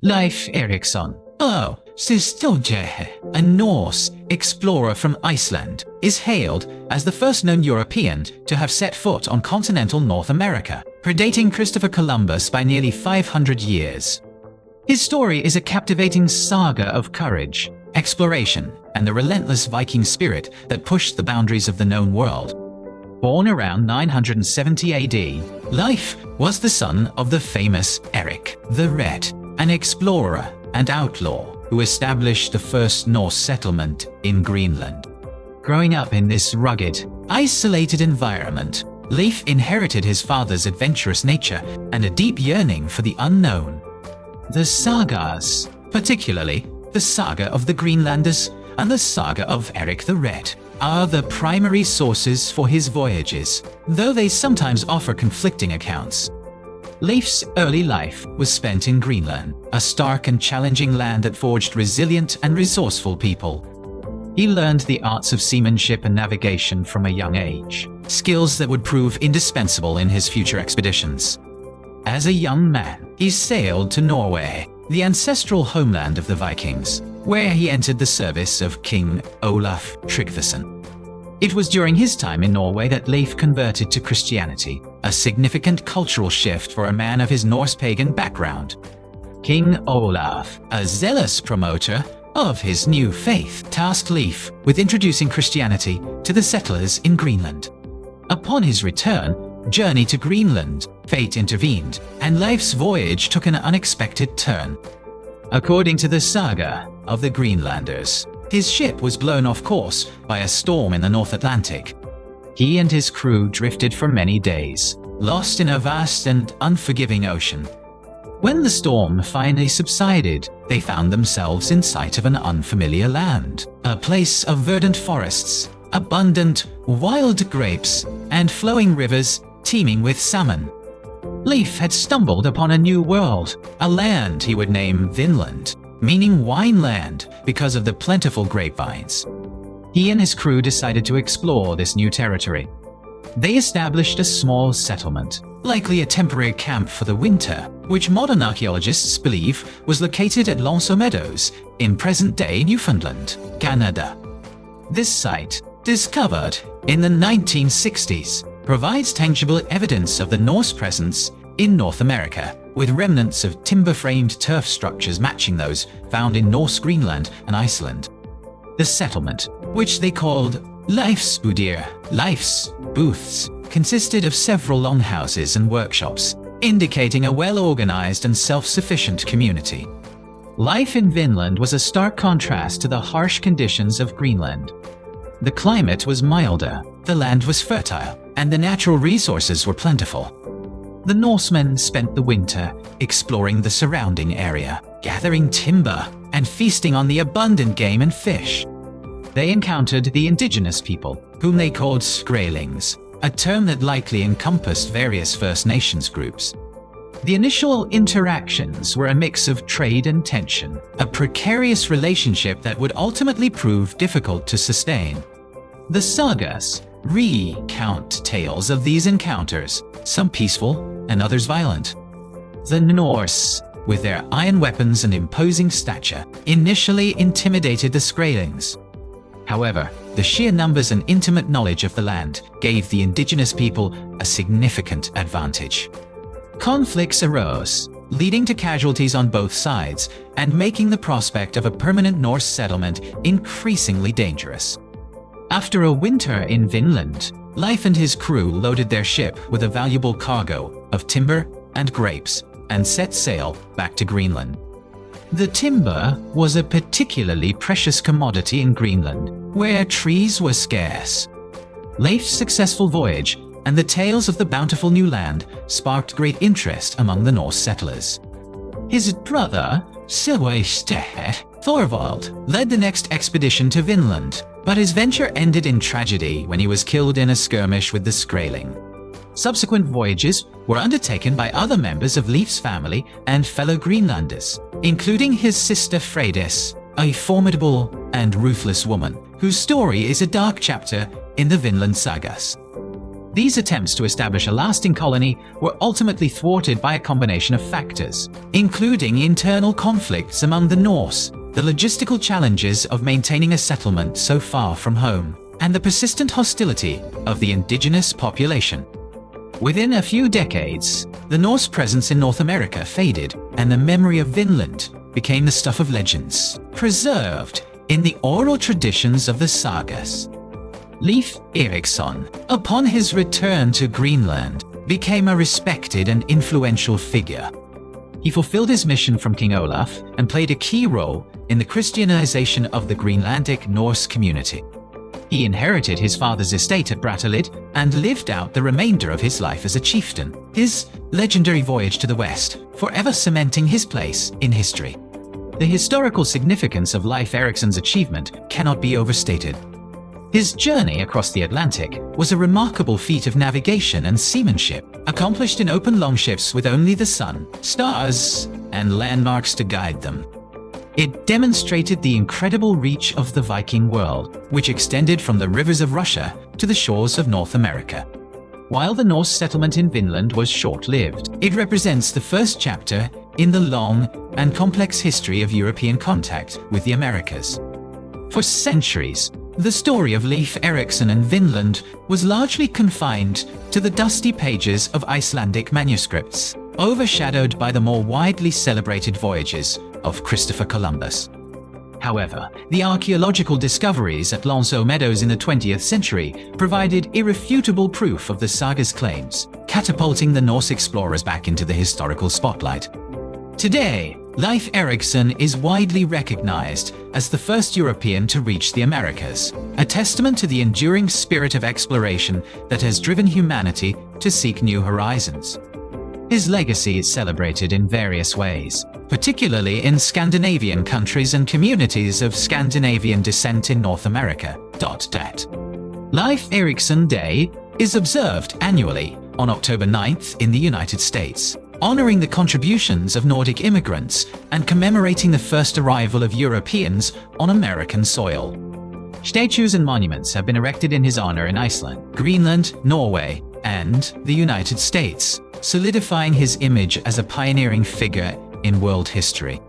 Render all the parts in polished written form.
Leif Erikson, a Norse explorer from Iceland, is hailed as the first known European to have set foot on continental North America, predating Christopher Columbus by nearly 500 years. His story is a captivating saga of courage, exploration, and the relentless Viking spirit that pushed the boundaries of the known world. Born around 970 AD, Leif was the son of the famous Eric the Red, an explorer and outlaw who established the first Norse settlement in Greenland. Growing up in this rugged, isolated environment, Leif inherited his father's adventurous nature and a deep yearning for the unknown. The sagas, particularly the saga of the Greenlanders and the saga of Eric the Red, are the primary sources for his voyages, though they sometimes offer conflicting accounts. Leif's early life was spent in Greenland, a stark and challenging land that forged resilient and resourceful people. He learned the arts of seamanship and navigation from a young age, skills that would prove indispensable in his future expeditions. As a young man, he sailed to Norway, the ancestral homeland of the Vikings, where he entered the service of King Olaf Tryggvason. It was during his time in Norway that Leif converted to Christianity, a significant cultural shift for a man of his Norse pagan background. King Olaf, a zealous promoter of his new faith, tasked Leif with introducing Christianity to the settlers in Greenland. Upon his journey to Greenland, fate intervened, and Leif's voyage took an unexpected turn. According to the saga of the Greenlanders, his ship was blown off course by a storm in the North Atlantic. He and his crew drifted for many days, lost in a vast and unforgiving ocean. When the storm finally subsided, they found themselves in sight of an unfamiliar land, a place of verdant forests, abundant wild grapes, and flowing rivers teeming with salmon. Leif had stumbled upon a new world, a land he would name Vinland, meaning wine land because of the plentiful grapevines. He and his crew decided to explore this new territory. They established a small settlement, likely a temporary camp for the winter, which modern archaeologists believe was located at Lonceau Meadows in present-day Newfoundland, Canada. This site, discovered in the 1960s, provides tangible evidence of the Norse presence in North America, with remnants of timber-framed turf structures matching those found in Norse Greenland and Iceland. The settlement, which they called Leifsbudir, Leif's booths, consisted of several longhouses and workshops, indicating a well-organized and self-sufficient community. Life in Vinland was a stark contrast to the harsh conditions of Greenland. The climate was milder, the land was fertile, and the natural resources were plentiful. The Norsemen spent the winter exploring the surrounding area, gathering timber and feasting on the abundant game and fish. They encountered the indigenous people, whom they called Skrælings, a term that likely encompassed various First Nations groups. The initial interactions were a mix of trade and tension, a precarious relationship that would ultimately prove difficult to sustain. The sagas recount tales of these encounters, some peaceful and others violent. The Norse, with their iron weapons and imposing stature, initially intimidated the Skrælings. However, the sheer numbers and intimate knowledge of the land gave the indigenous people a significant advantage. Conflicts arose, leading to casualties on both sides and making the prospect of a permanent Norse settlement increasingly dangerous. After a winter in Vinland, Leif and his crew loaded their ship with a valuable cargo of timber and grapes and set sail back to Greenland. The timber was a particularly precious commodity in Greenland, where trees were scarce. Leif's successful voyage and the tales of the bountiful new land sparked great interest among the Norse settlers. His brother, Thorvald, led the next expedition to Vinland, but his venture ended in tragedy when he was killed in a skirmish with the Skræling. Subsequent voyages were undertaken by other members of Leif's family and fellow Greenlanders, including his sister Freydis, a formidable and ruthless woman whose story is a dark chapter in the Vinland sagas. These attempts to establish a lasting colony were ultimately thwarted by a combination of factors, including internal conflicts among the Norse, the logistical challenges of maintaining a settlement so far from home, and the persistent hostility of the indigenous population. Within a few decades, the Norse presence in North America faded, and the memory of Vinland became the stuff of legends, preserved in the oral traditions of the sagas. Leif Erikson, upon his return to Greenland, became a respected and influential figure. He fulfilled his mission from King Olaf and played a key role in the Christianization of the Greenlandic Norse community. He inherited his father's estate at Brattahlid and lived out the remainder of his life as a chieftain, his legendary voyage to the west forever cementing his place in history. The historical significance of Leif Erikson's achievement cannot be overstated. His journey across the Atlantic was a remarkable feat of navigation and seamanship, accomplished in open longships with only the sun, stars, and landmarks to guide them. It demonstrated the incredible reach of the Viking world, which extended from the rivers of Russia to the shores of North America. While the Norse settlement in Vinland was short-lived, it represents the first chapter in the long and complex history of European contact with the Americas. For centuries, the story of Leif Erikson and Vinland was largely confined to the dusty pages of Icelandic manuscripts, overshadowed by the more widely celebrated voyages of Christopher Columbus. However, the archaeological discoveries at Lanceau Meadows in the 20th century provided irrefutable proof of the saga's claims, catapulting the Norse explorers back into the historical spotlight. Today, Leif Erikson is widely recognized as the first European to reach the Americas, a testament to the enduring spirit of exploration that has driven humanity to seek new horizons. His legacy is celebrated in various ways, particularly in Scandinavian countries and communities of Scandinavian descent in North America. Leif Erikson Day is observed annually on October 9th in the United States, honoring the contributions of Nordic immigrants and commemorating the first arrival of Europeans on American soil. Statues and monuments have been erected in his honor in Iceland, Greenland, Norway, and the United States, solidifying his image as a pioneering figure in world history.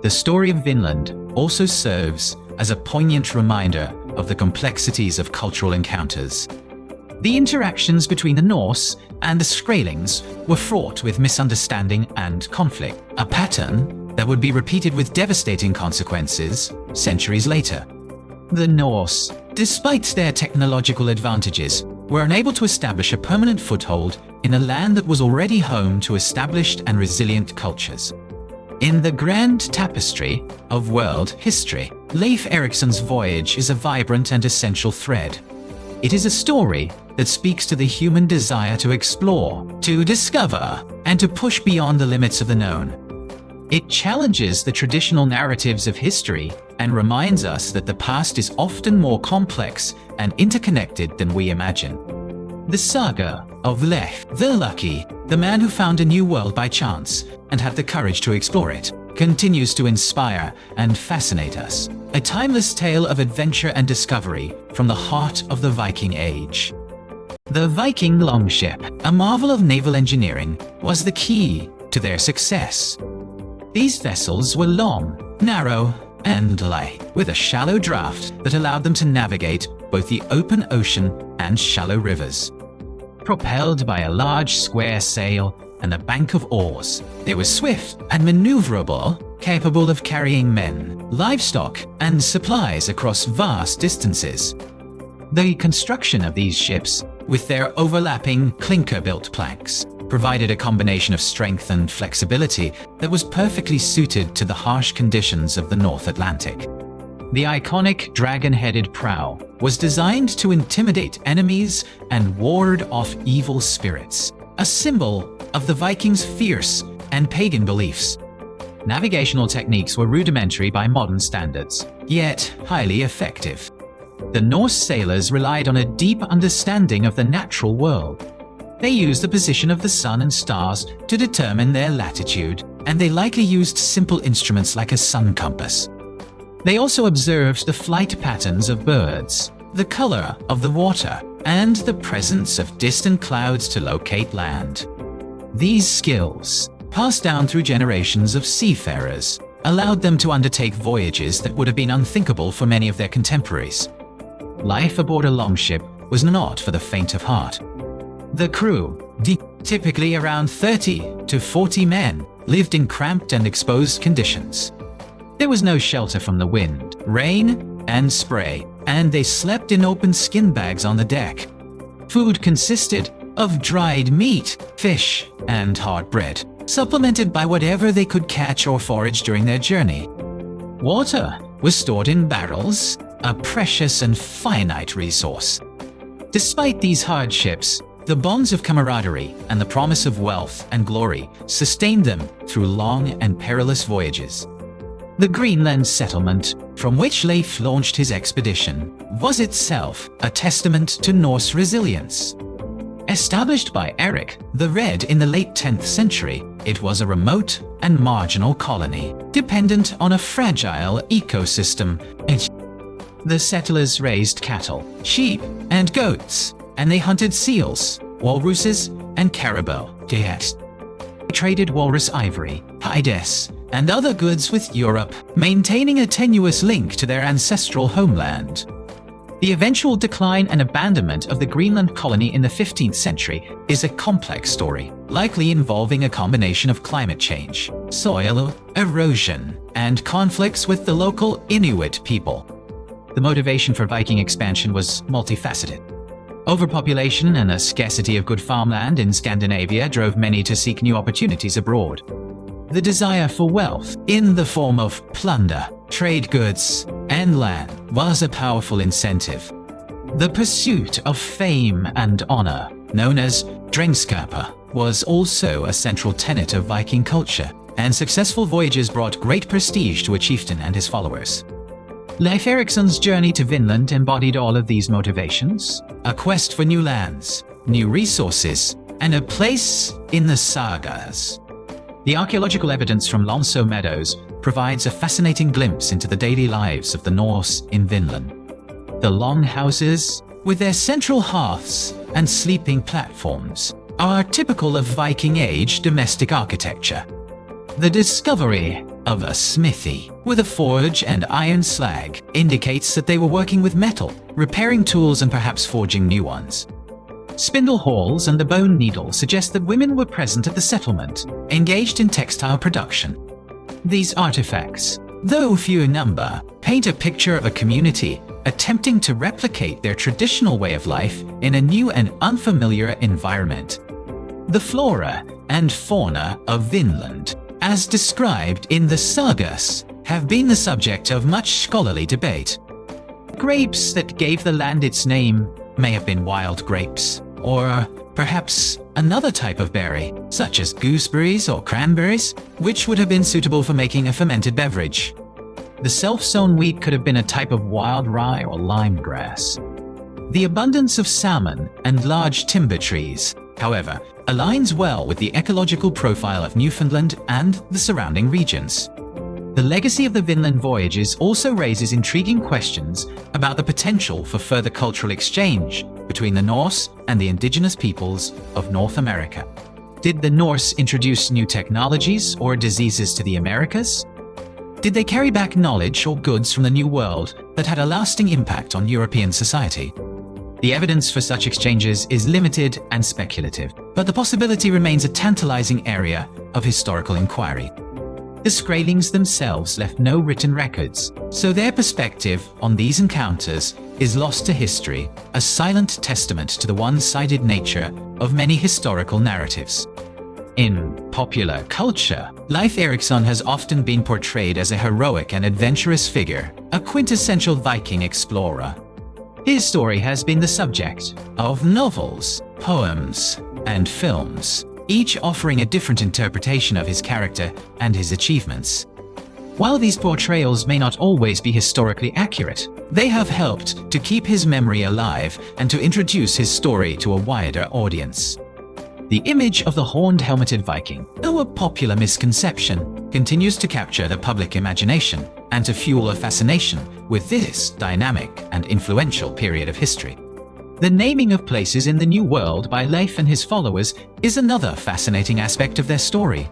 The story of Vinland also serves as a poignant reminder of the complexities of cultural encounters. The interactions between the Norse and the Skrælings were fraught with misunderstanding and conflict, a pattern that would be repeated with devastating consequences centuries later. The Norse, despite their technological advantages, were unable to establish a permanent foothold in a land that was already home to established and resilient cultures. In the grand tapestry of world history, Leif Erikson's voyage is a vibrant and essential thread. It is a story that speaks to the human desire to explore, to discover, and to push beyond the limits of the known. It challenges the traditional narratives of history and reminds us that the past is often more complex and interconnected than we imagine. The saga of Leif the Lucky, the man who found a new world by chance and had the courage to explore it, continues to inspire and fascinate us. A timeless tale of adventure and discovery from the heart of the Viking Age. The Viking longship, a marvel of naval engineering, was the key to their success. These vessels were long, narrow, and light, with a shallow draft that allowed them to navigate both the open ocean and shallow rivers. Propelled by a large square sail and a bank of oars, they were swift and maneuverable, capable of carrying men, livestock, and supplies across vast distances. The construction of these ships, with their overlapping clinker-built planks, provided a combination of strength and flexibility that was perfectly suited to the harsh conditions of the North Atlantic. The iconic dragon-headed prow was designed to intimidate enemies and ward off evil spirits, a symbol of the Vikings' fierce and pagan beliefs. Navigational techniques were rudimentary by modern standards, yet highly effective. The Norse sailors relied on a deep understanding of the natural world. They used the position of the sun and stars to determine their latitude, and they likely used simple instruments like a sun compass. They also observed the flight patterns of birds, the color of the water, and the presence of distant clouds to locate land. These skills, passed down through generations of seafarers, allowed them to undertake voyages that would have been unthinkable for many of their contemporaries. Life aboard a longship was not for the faint of heart. The crew, typically around 30 to 40 men, lived in cramped and exposed conditions. There was no shelter from the wind, rain, and spray, and they slept in open skin bags on the deck. Food consisted of dried meat, fish, and hard bread, supplemented by whatever they could catch or forage during their journey. Water was stored in barrels, a precious and finite resource. Despite these hardships, the bonds of camaraderie and the promise of wealth and glory sustained them through long and perilous voyages. The Greenland settlement, from which Leif launched his expedition, was itself a testament to Norse resilience. Established by Eric the Red in the late 10th century, it was a remote and marginal colony, dependent on a fragile ecosystem. The settlers raised cattle, sheep, and goats, and they hunted seals, walruses, and caribou. They traded walrus ivory, hides, and other goods with Europe, maintaining a tenuous link to their ancestral homeland. The eventual decline and abandonment of the Greenland colony in the 15th century is a complex story, likely involving a combination of climate change, soil erosion, and conflicts with the local Inuit people. The motivation for Viking expansion was multifaceted. Overpopulation and a scarcity of good farmland in Scandinavia drove many to seek new opportunities abroad. The desire for wealth, in the form of plunder, trade goods, and land, was a powerful incentive. The pursuit of fame and honor, known as drengskapet, was also a central tenet of Viking culture, and successful voyages brought great prestige to a chieftain and his followers. Leif Erikson's journey to Vinland embodied all of these motivations: a quest for new lands, new resources, and a place in the sagas. The archaeological evidence from Lonsö Meadows provides a fascinating glimpse into the daily lives of the Norse in Vinland. The long houses, with their central hearths and sleeping platforms, are typical of Viking-age domestic architecture. The discovery of a smithy with a forge and iron slag indicates that they were working with metal, repairing tools and perhaps forging new ones. Spindle halls and the bone needle suggest that women were present at the settlement, engaged in textile production. These artifacts, though few in number, paint a picture of a community attempting to replicate their traditional way of life in a new and unfamiliar environment. The flora and fauna of Vinland, as described in the sagas, have been the subject of much scholarly debate. Grapes that gave the land its name may have been wild grapes, or perhaps another type of berry, such as gooseberries or cranberries, which would have been suitable for making a fermented beverage. The self-sown wheat could have been a type of wild rye or lime grass. The abundance of salmon and large timber trees, however, aligns well with the ecological profile of Newfoundland and the surrounding regions. The legacy of the Vinland voyages also raises intriguing questions about the potential for further cultural exchange between the Norse and the indigenous peoples of North America. Did the Norse introduce new technologies or diseases to the Americas? Did they carry back knowledge or goods from the New World that had a lasting impact on European society? The evidence for such exchanges is limited and speculative, but the possibility remains a tantalizing area of historical inquiry. The Skraelings themselves left no written records, so their perspective on these encounters is lost to history, a silent testament to the one-sided nature of many historical narratives. In popular culture, Leif Erikson has often been portrayed as a heroic and adventurous figure, a quintessential Viking explorer. His story has been the subject of novels, poems, and films, each offering a different interpretation of his character and his achievements. While these portrayals may not always be historically accurate, they have helped to keep his memory alive and to introduce his story to a wider audience. The image of the horned helmeted Viking, though a popular misconception, continues to capture the public imagination and to fuel a fascination with this dynamic and influential period of history. The naming of places in the New World by Leif and his followers is another fascinating aspect of their story.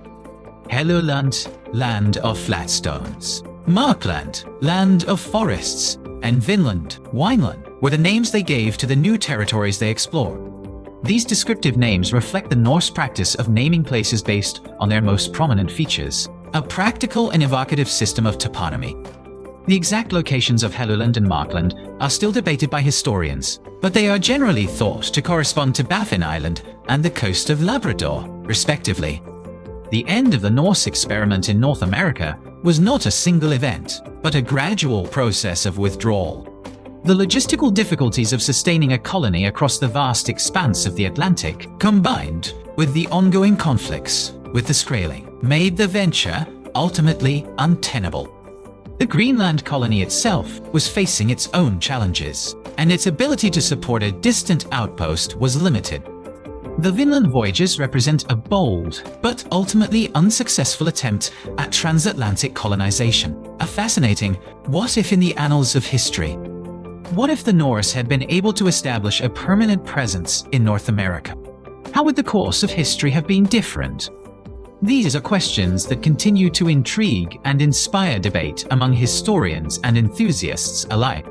Helluland, land of flat stones. Markland, land of forests. And Vinland, Wineland, were the names they gave to the new territories they explored. These descriptive names reflect the Norse practice of naming places based on their most prominent features, a practical and evocative system of toponymy. The exact locations of Helluland and Markland are still debated by historians, but they are generally thought to correspond to Baffin Island and the coast of Labrador, respectively. The end of the Norse experiment in North America was not a single event, but a gradual process of withdrawal. The logistical difficulties of sustaining a colony across the vast expanse of the Atlantic, combined with the ongoing conflicts with the Skraeling, made the venture ultimately untenable. The Greenland colony itself was facing its own challenges, and its ability to support a distant outpost was limited. The Vinland voyages represent a bold, but ultimately unsuccessful attempt at transatlantic colonization, a fascinating what if in the annals of history. What if the Norse had been able to establish a permanent presence in North America? How would the course of history have been different? These are questions that continue to intrigue and inspire debate among historians and enthusiasts alike.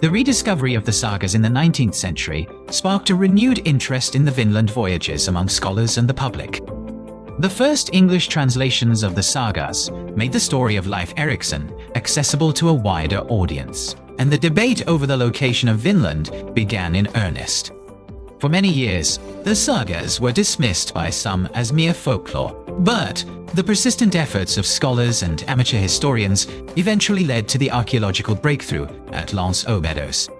The rediscovery of the sagas in the 19th century sparked a renewed interest in the Vinland voyages among scholars and the public. The first English translations of the sagas made the story of Leif Erikson accessible to a wider audience, and the debate over the location of Vinland began in earnest. For many years, the sagas were dismissed by some as mere folklore, but the persistent efforts of scholars and amateur historians eventually led to the archaeological breakthrough at Lance aux Meadows.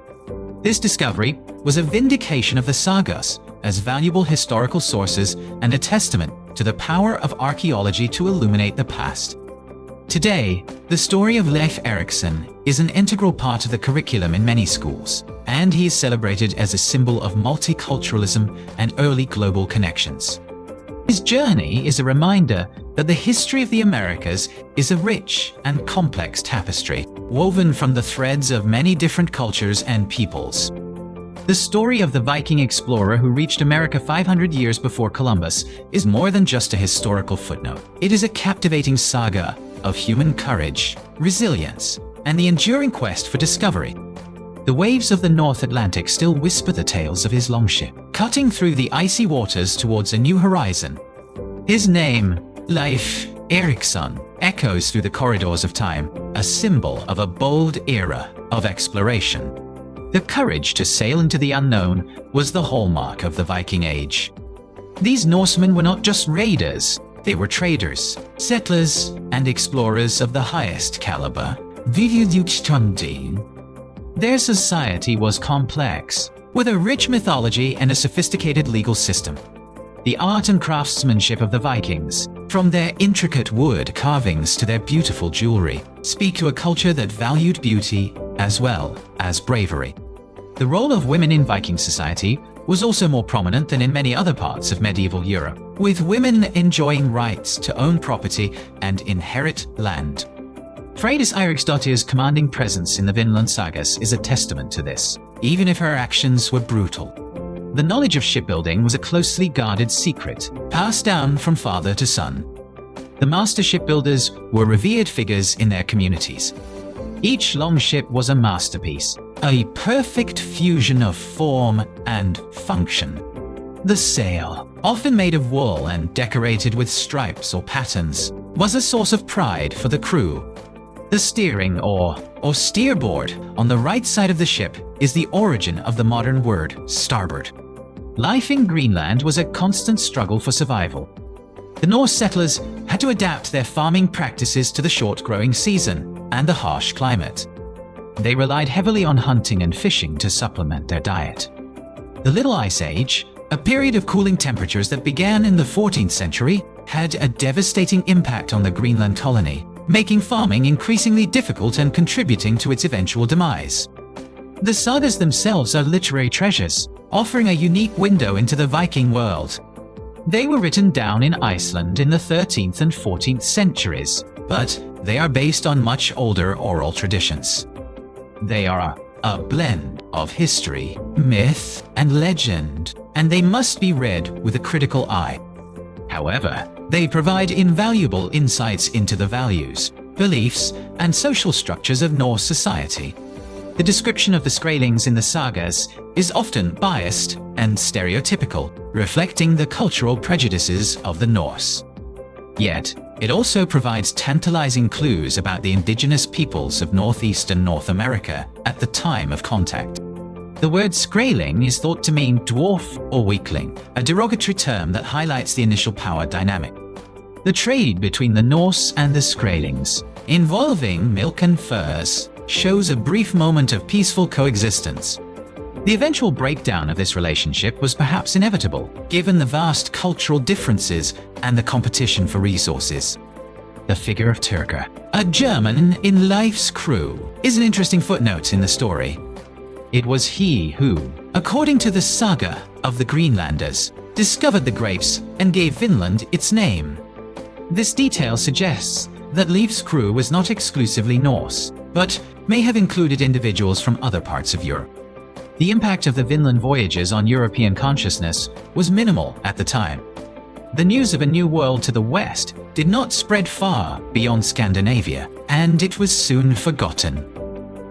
This discovery was a vindication of the sagas as valuable historical sources and a testament to the power of archaeology to illuminate the past. Today, the story of Leif Erikson is an integral part of the curriculum in many schools, and he is celebrated as a symbol of multiculturalism and early global connections. His journey is a reminder that the history of the Americas is a rich and complex tapestry, woven from the threads of many different cultures and peoples. The story of the Viking explorer who reached America 500 years before Columbus is more than just a historical footnote. It is a captivating saga of human courage, resilience, and the enduring quest for discovery. The waves of the North Atlantic still whisper the tales of his longship, cutting through the icy waters towards a new horizon. His name, Leif Erikson, echoes through the corridors of time, a symbol of a bold era of exploration. The courage to sail into the unknown was the hallmark of the Viking Age. These Norsemen were not just raiders, they were traders, settlers, and explorers of the highest caliber. Their society was complex, with a rich mythology and a sophisticated legal system. The art and craftsmanship of the Vikings, from their intricate wood carvings to their beautiful jewelry, speak to a culture that valued beauty as well as bravery. The role of women in Viking society was also more prominent than in many other parts of medieval Europe, with women enjoying rights to own property and inherit land. Freydis Eiríksdóttir's commanding presence in the Vinland sagas is a testament to this, even if her actions were brutal. The knowledge of shipbuilding was a closely guarded secret, passed down from father to son. The master shipbuilders were revered figures in their communities. Each longship was a masterpiece, a perfect fusion of form and function. The sail, often made of wool and decorated with stripes or patterns, was a source of pride for the crew. The steering or steerboard on the right side of the ship is the origin of the modern word starboard. Life in Greenland was a constant struggle for survival. The Norse settlers had to adapt their farming practices to the short growing season and the harsh climate. They relied heavily on hunting and fishing to supplement their diet. The Little Ice Age, a period of cooling temperatures that began in the 14th century, had a devastating impact on the Greenland colony, making farming increasingly difficult and contributing to its eventual demise. The sagas themselves are literary treasures, offering a unique window into the Viking world. They were written down in Iceland in the 13th and 14th centuries, but they are based on much older oral traditions. They are a blend of history, myth, and legend, and they must be read with a critical eye. However, they provide invaluable insights into the values, beliefs, and social structures of Norse society. The description of the Skraelings in the sagas is often biased and stereotypical, reflecting the cultural prejudices of the Norse. Yet, it also provides tantalizing clues about the indigenous peoples of northeastern North America at the time of contact. The word Skraeling is thought to mean dwarf or weakling, a derogatory term that highlights the initial power dynamic. The trade between the Norse and the Skraelings, involving milk and furs, shows a brief moment of peaceful coexistence. The eventual breakdown of this relationship was perhaps inevitable, given the vast cultural differences and the competition for resources. The figure of Turker, a German in Leif's crew, is an interesting footnote in the story. It was he who, according to the saga of the Greenlanders, discovered the grapes and gave Vinland its name. This detail suggests that Leif's crew was not exclusively Norse, but may have included individuals from other parts of Europe. The impact of the Vinland voyages on European consciousness was minimal at the time. The news of a new world to the west did not spread far beyond Scandinavia, and it was soon forgotten.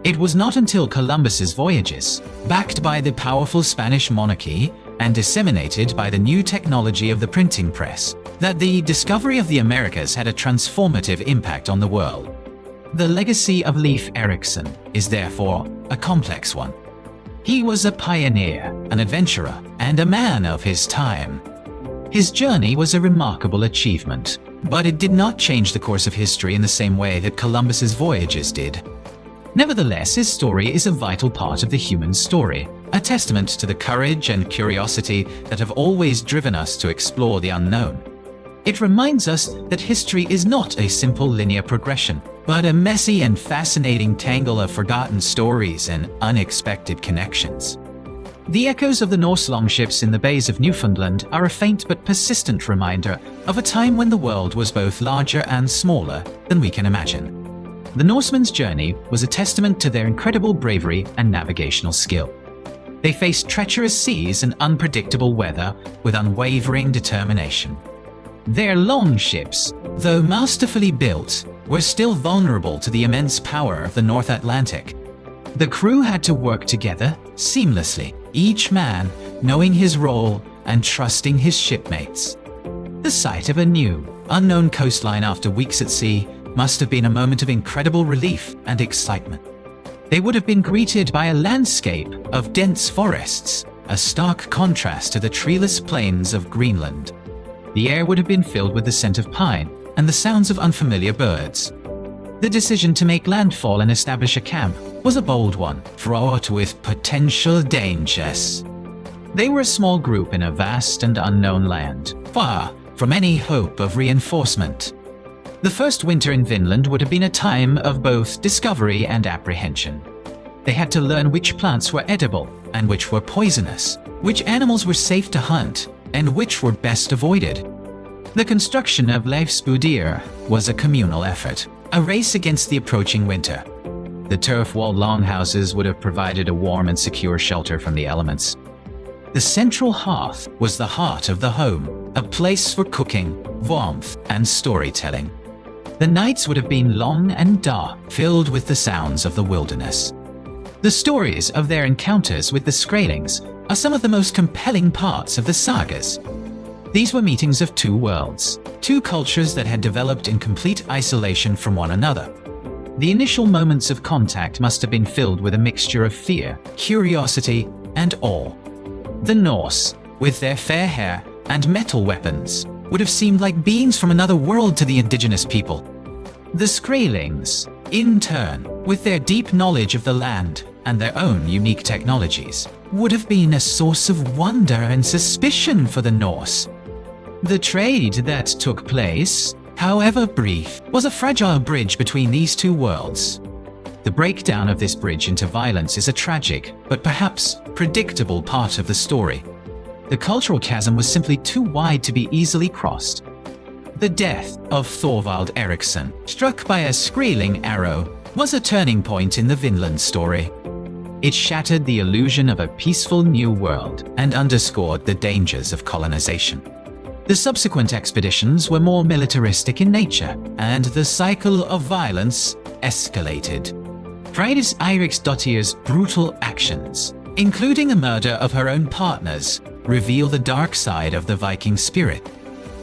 It was not until Columbus's voyages, backed by the powerful Spanish monarchy and disseminated by the new technology of the printing press, that the discovery of the Americas had a transformative impact on the world. The legacy of Leif Erikson is therefore a complex one. He was a pioneer, an adventurer, and a man of his time. His journey was a remarkable achievement, but it did not change the course of history in the same way that Columbus's voyages did. Nevertheless, his story is a vital part of the human story, a testament to the courage and curiosity that have always driven us to explore the unknown. It reminds us that history is not a simple linear progression, but a messy and fascinating tangle of forgotten stories and unexpected connections. The echoes of the Norse longships in the bays of Newfoundland are a faint but persistent reminder of a time when the world was both larger and smaller than we can imagine. The Norsemen's journey was a testament to their incredible bravery and navigational skill. They faced treacherous seas and unpredictable weather with unwavering determination. Their longships, though masterfully built, were still vulnerable to the immense power of the North Atlantic. The crew had to work together seamlessly, each man knowing his role and trusting his shipmates. The sight of a new, unknown coastline after weeks at sea must have been a moment of incredible relief and excitement. They would have been greeted by a landscape of dense forests, a stark contrast to the treeless plains of Greenland. The air would have been filled with the scent of pine and the sounds of unfamiliar birds. The decision to make landfall and establish a camp was a bold one, fraught with potential dangers. They were a small group in a vast and unknown land, far from any hope of reinforcement. The first winter in Vinland would have been a time of both discovery and apprehension. They had to learn which plants were edible and which were poisonous, which animals were safe to hunt, and which were best avoided. The construction of Leif's Budir was a communal effort, a race against the approaching winter. The turf-walled longhouses would have provided a warm and secure shelter from the elements. The central hearth was the heart of the home, a place for cooking, warmth, and storytelling. The nights would have been long and dark, filled with the sounds of the wilderness. The stories of their encounters with the Skraelings are some of the most compelling parts of the sagas. These were meetings of two worlds, two cultures that had developed in complete isolation from one another. The initial moments of contact must have been filled with a mixture of fear, curiosity, and awe. The Norse, with their fair hair and metal weapons, would have seemed like beings from another world to the indigenous people. The Skraelings, in turn, with their deep knowledge of the land and their own unique technologies, would have been a source of wonder and suspicion for the Norse. The trade that took place, however brief, was a fragile bridge between these two worlds. The breakdown of this bridge into violence is a tragic, but perhaps predictable part of the story. The cultural chasm was simply too wide to be easily crossed. The death of Thorvald Eriksson, struck by a Skraeling arrow, was a turning point in the Vinland story. It shattered the illusion of a peaceful new world and underscored the dangers of colonization. The subsequent expeditions were more militaristic in nature, and the cycle of violence escalated. Freydis Eiriksdottir's brutal actions, including the murder of her own partners, reveal the dark side of the Viking spirit.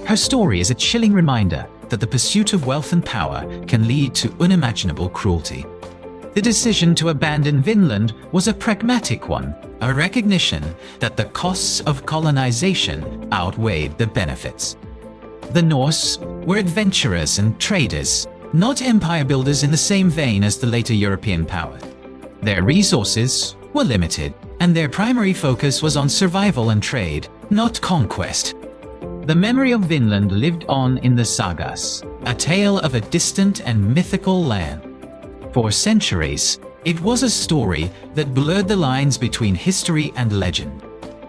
Her story is a chilling reminder that the pursuit of wealth and power can lead to unimaginable cruelty. The decision to abandon Vinland was a pragmatic one, a recognition that the costs of colonization outweighed the benefits. The Norse were adventurers and traders, not empire builders in the same vein as the later European powers. Their resources were limited, and their primary focus was on survival and trade, not conquest. The memory of Vinland lived on in the sagas, a tale of a distant and mythical land. For centuries, it was a story that blurred the lines between history and legend.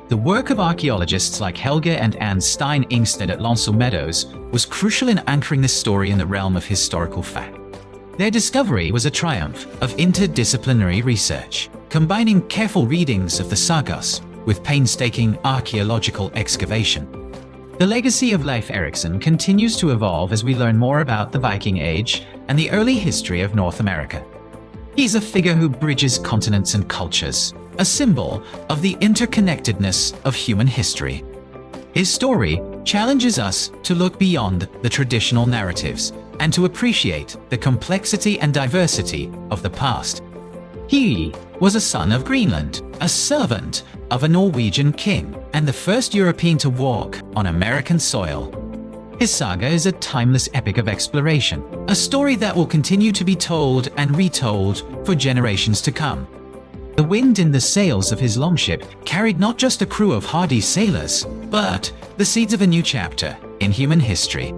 The work of archaeologists like Helge and Anne Stein Ingstead at Lonsel Meadows was crucial in anchoring this story in the realm of historical fact. Their discovery was a triumph of interdisciplinary research, combining careful readings of the sagas with painstaking archaeological excavation. The legacy of Leif Erikson continues to evolve as we learn more about the Viking Age and the early history of North America. He's a figure who bridges continents and cultures, a symbol of the interconnectedness of human history. His story challenges us to look beyond the traditional narratives and to appreciate the complexity and diversity of the past. He was a son of Greenland, a servant of a Norwegian king, and the first European to walk on American soil. His saga is a timeless epic of exploration, a story that will continue to be told and retold for generations to come. The wind in the sails of his longship carried not just a crew of hardy sailors, but the seeds of a new chapter in human history.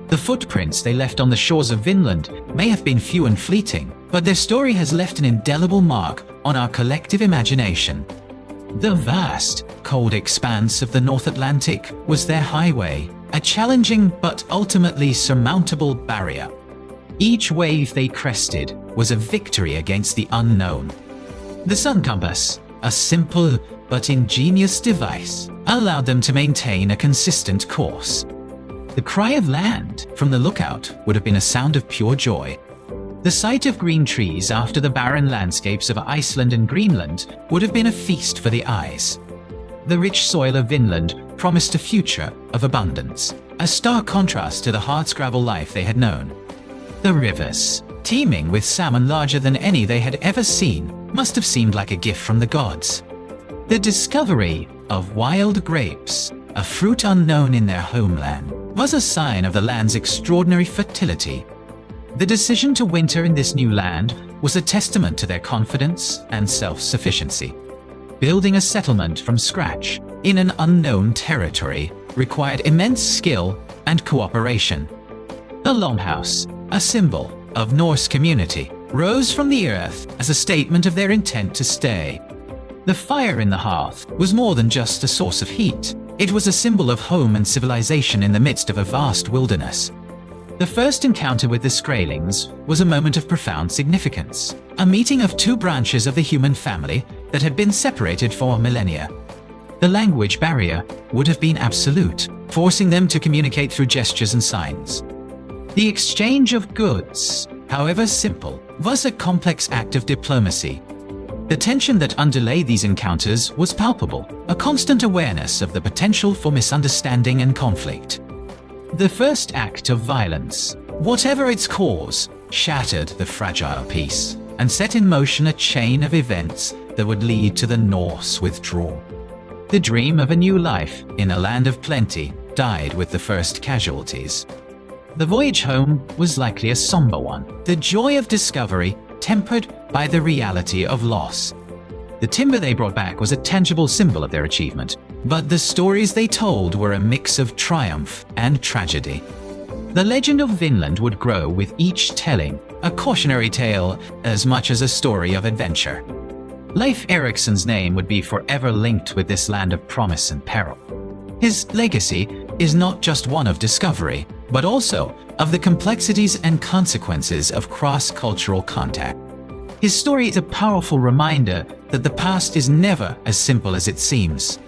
The footprints they left on the shores of Vinland may have been few and fleeting, but their story has left an indelible mark on our collective imagination. The vast, cold expanse of the North Atlantic was their highway, a challenging but ultimately surmountable barrier. Each wave they crested was a victory against the unknown. The sun compass, a simple but ingenious device, allowed them to maintain a consistent course. The cry of land from the lookout would have been a sound of pure joy. The sight of green trees after the barren landscapes of Iceland and Greenland would have been a feast for the eyes. The rich soil of Vinland promised a future of abundance, a stark contrast to the hardscrabble life they had known. The rivers, teeming with salmon larger than any they had ever seen, must have seemed like a gift from the gods. The discovery of wild grapes, a fruit unknown in their homeland, was a sign of the land's extraordinary fertility. The decision to winter in this new land was a testament to their confidence and self-sufficiency. Building a settlement from scratch in an unknown territory required immense skill and cooperation. The longhouse, a symbol of Norse community, rose from the earth as a statement of their intent to stay. The fire in the hearth was more than just a source of heat. It was a symbol of home and civilization in the midst of a vast wilderness. The first encounter with the Skraelings was a moment of profound significance, a meeting of two branches of the human family that had been separated for millennia. The language barrier would have been absolute, forcing them to communicate through gestures and signs. The exchange of goods, however simple, was a complex act of diplomacy. The tension that underlay these encounters was palpable, a constant awareness of the potential for misunderstanding and conflict. The first act of violence, whatever its cause, shattered the fragile peace and set in motion a chain of events that would lead to the Norse withdrawal. The dream of a new life in a land of plenty died with the first casualties. The voyage home was likely a somber one, the joy of discovery tempered by the reality of loss. The timber they brought back was a tangible symbol of their achievement, but the stories they told were a mix of triumph and tragedy. The legend of Vinland would grow with each telling, a cautionary tale as much as a story of adventure. Leif Erikson's name would be forever linked with this land of promise and peril. His legacy is not just one of discovery, but also of the complexities and consequences of cross-cultural contact. His story is a powerful reminder that the past is never as simple as it seems.